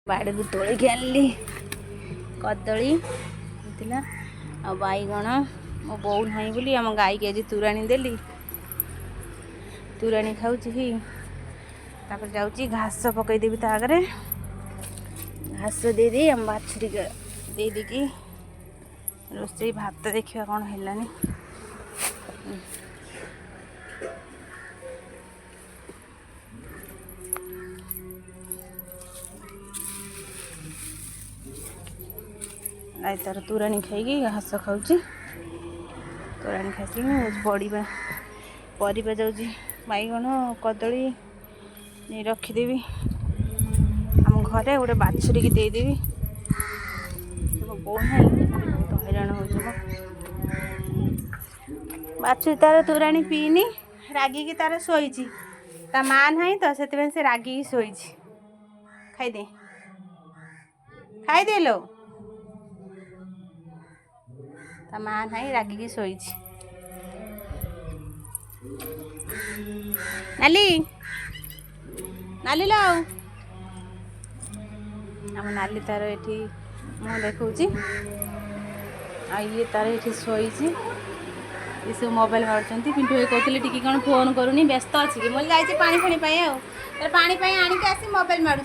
बाड़ी तोलिक आनली कदली होता आ बैगण मो बो ना बोली आम गाई के आज तोराणी देली तोराणी खाऊची जाऊँगी घास पकईदेवी तागरे घास दे आम बाछुरी दे देकी रोसे भात देखा कौन है गाय तार तोराणी खाई घास खाऊँ तोराणी खाई पड़ा परिवा जाऊँगी बैगण कदली नहीं रखीदेवी आम घरे गोटे बाछुरी की देदेवी बो ना बहुत हैरान हो बाछुरी तार तोराणी पीनी रागिकी तार शोची ता माँ ना तो से रागिकी शोची खाईदे लो ता माँ ना रागिकी शोची नाली नाली लो आम नाली तार ये मुँह देखा ये तार ये शोची ये सब मोबाइल मार्च पिंटू भाई कहते टी कौन फोन करूनी व्यस्त अच्छी मुझे जाइए पानी फाणी तार पानी आणिक आसी मोबाइल मारूँ